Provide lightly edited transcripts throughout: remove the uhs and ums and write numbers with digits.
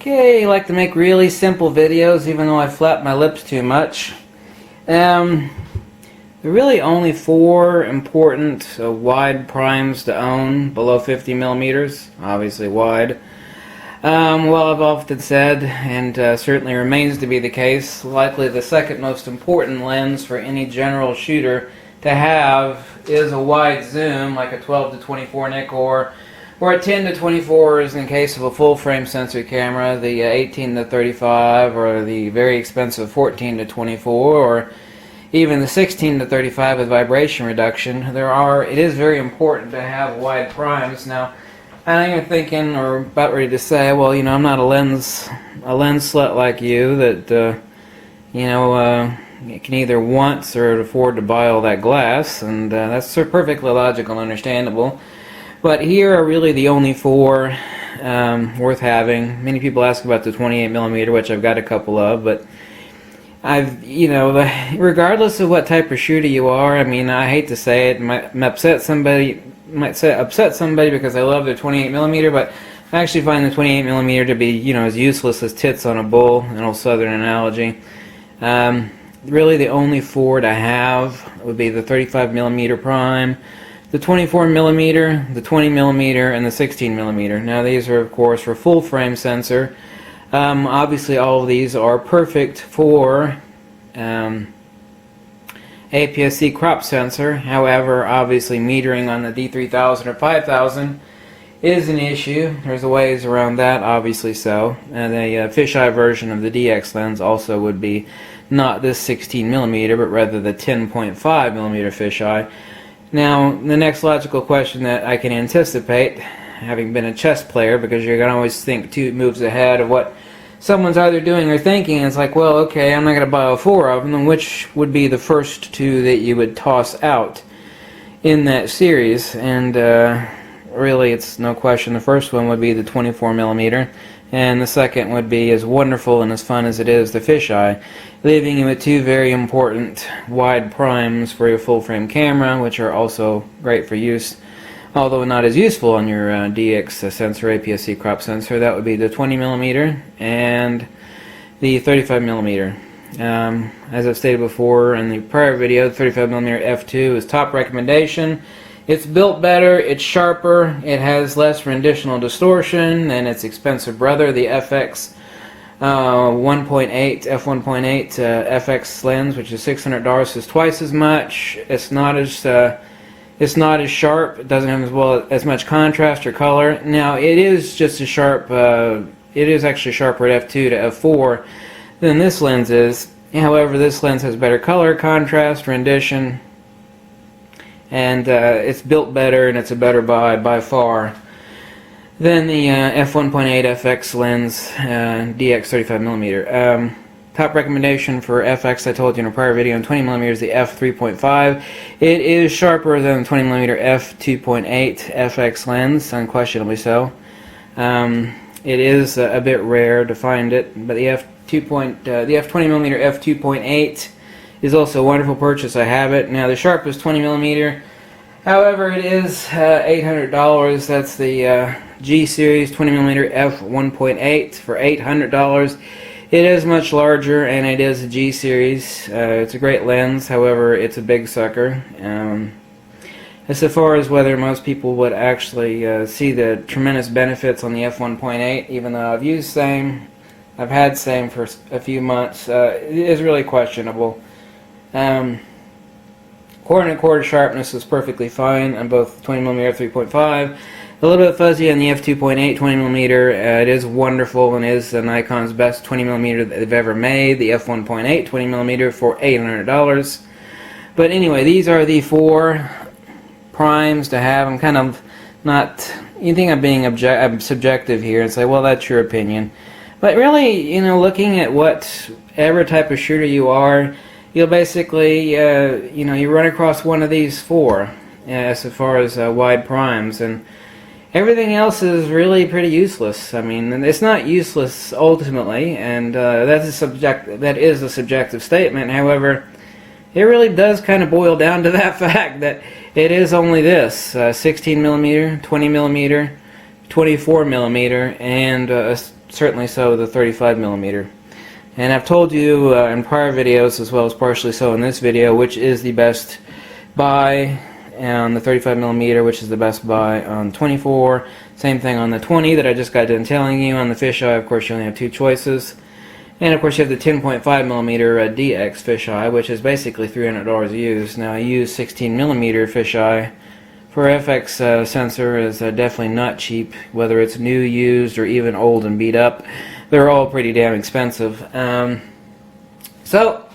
Okay, I like to make really simple videos even though I flap my lips too much. There are really only 4 important wide primes to own below 50 millimeters, obviously wide. Well, I've often said, and certainly remains to be the case, likely the second most important lens for any general shooter to have is a wide zoom, like a 12 to 24 Nikkor, or a 10 to 24 is in the case of a full frame sensor camera, the 18 to 35, or the very expensive 14 to 24, or even the 16 to 35 with vibration reduction. It is very important to have wide primes. Now, I know you're thinking or about ready to say, well, I'm not a lens slut like you that, can either want or afford to buy all that glass, and that's perfectly logical and understandable. But here are really the only 4 worth having. Many people ask about the 28 millimeter, which I've got a couple of, but regardless of what type of shooter you are, I hate to say it, might upset somebody because I love their 28 millimeter, but I actually find the 28 millimeter to be, as useless as tits on a bull, an old southern analogy. Really the only 4 to have would be the 35 millimeter prime, the 24 millimeter, the 20 millimeter, and the 16 millimeter. Now these are of course for full frame sensor. Obviously all of these are perfect for APS-C crop sensor. However, obviously metering on the D3000 or 5000 is an issue. There's a ways around that, obviously so. And a fisheye version of the DX lens also would be not this 16 millimeter, but rather the 10.5 millimeter fisheye. Now, the next logical question that I can anticipate, having been a chess player, because you're going to always think 2 moves ahead of what someone's either doing or thinking, it's like, well, okay, I'm not going to buy all 4 of them, then which would be the first 2 that you would toss out in that series? And really, it's no question, the first one would be the 24 millimeter, and the second would be, as wonderful and as fun as it is, the fisheye, leaving you with 2 very important wide primes for your full frame camera, which are also great for use, although not as useful on your DX sensor, APS-C crop sensor. That would be the 20 millimeter and the 35 millimeter. As I've stated before in the prior video, the 35 millimeter f2 is top recommendation. It's built better, it's sharper, it has less renditional distortion than its expensive brother, the FX 1.8 f1.8 FX lens, which is $600. Is twice as much. It's not as sharp. It doesn't have as much contrast or color. Now it is just as sharp. It is actually sharper at f2 to f4 than this lens is. However, this lens has better color, contrast, rendition, and it's built better, and it's a better buy by far than the f1.8 FX lens DX 35 millimeter. Top recommendation for FX, I told you in a prior video, on 20 millimeters, the f3.5. It is sharper than the 20 millimeter f2.8 FX lens, unquestionably so. It is a bit rare to find it, but the f20 millimeter f2.8 is also a wonderful purchase. I have it. Now the sharpest 20 millimeter, however, it is $800. That's the G series 20 millimeter f1.8 for $800. It is much larger, and it is a G series. It's a great lens, however, it's a big sucker. As far as whether most people would actually see the tremendous benefits on the f1.8, even though I've used same, I've had same for a few months, it is really questionable. Quarter-and-a-quarter sharpness is perfectly fine on both 20mm f3.5. A little bit fuzzy on the f2.8 20mm. It is wonderful and is Nikon's best 20mm that they've ever made. The f1.8 20mm for $800. But anyway, these are the 4 primes to have. I'm kind of not. You think I'm being I'm subjective here and say, well, that's your opinion. But really, looking at whatever type of shooter you are, you'll basically, you run across one of these 4 as far as wide primes, and everything else is really pretty useless. It's not useless ultimately, and that is a subjective statement. However, it really does kind of boil down to that fact that it is only this 16mm, 20mm, 24mm, and certainly so the 35 millimeter. And I've told you in prior videos, as well as partially so in this video, which is the best buy on the 35 millimeter, which is the best buy on 24. Same thing on the 20 that I just got done telling you. On the fisheye, of course, you only have two choices. And of course, you have the 10.5 millimeter DX fisheye, which is basically $300 used. Now, I use 16 millimeter fisheye for FX sensor is definitely not cheap, whether it's new, used, or even old and beat up. They're all pretty damn expensive. So,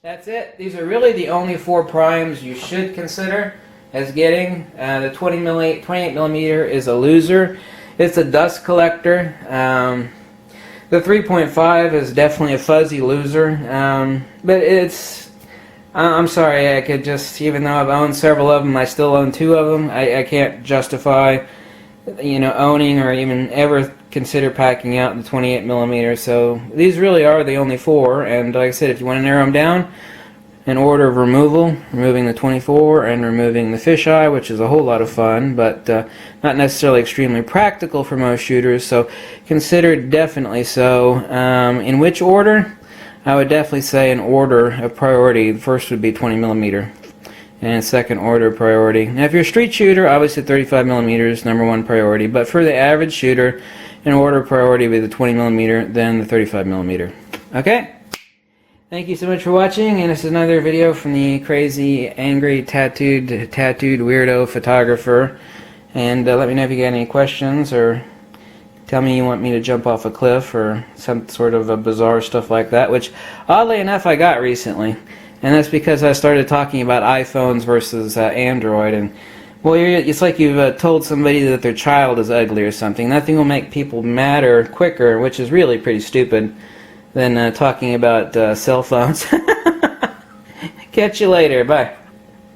that's it. These are really the only four primes you should consider as getting. The 28 millimeter is a loser. It's a dust collector. The 3.5 is definitely a fuzzy loser. But it's... I'm sorry, I could just, even though I've owned several of them, I still own two of them. I can't justify, owning or even ever consider packing out the 28 millimeter. So these really are the only four. And like I said, if you want to narrow them down in order of removal, removing the 24 and removing the fisheye, which is a whole lot of fun, but not necessarily extremely practical for most shooters. So consider definitely so. In which order? I would definitely say in order of priority. First would be 20 millimeter, and second order of priority. Now, if you're a street shooter, obviously 35 millimeter is number one priority. But for the average shooter, in order of priority would be the 20 millimeter, then the 35 millimeter. Okay. Thank you so much for watching, and this is another video from the crazy, angry, tattooed weirdo photographer. And let me know if you got any questions, or tell me you want me to jump off a cliff or some sort of a bizarre stuff like that, which oddly enough I got recently. And that's because I started talking about iPhones versus Android. And well, it's like you've told somebody that their child is ugly or something. Nothing will make people madder quicker, which is really pretty stupid, than talking about cell phones. Catch you later. Bye.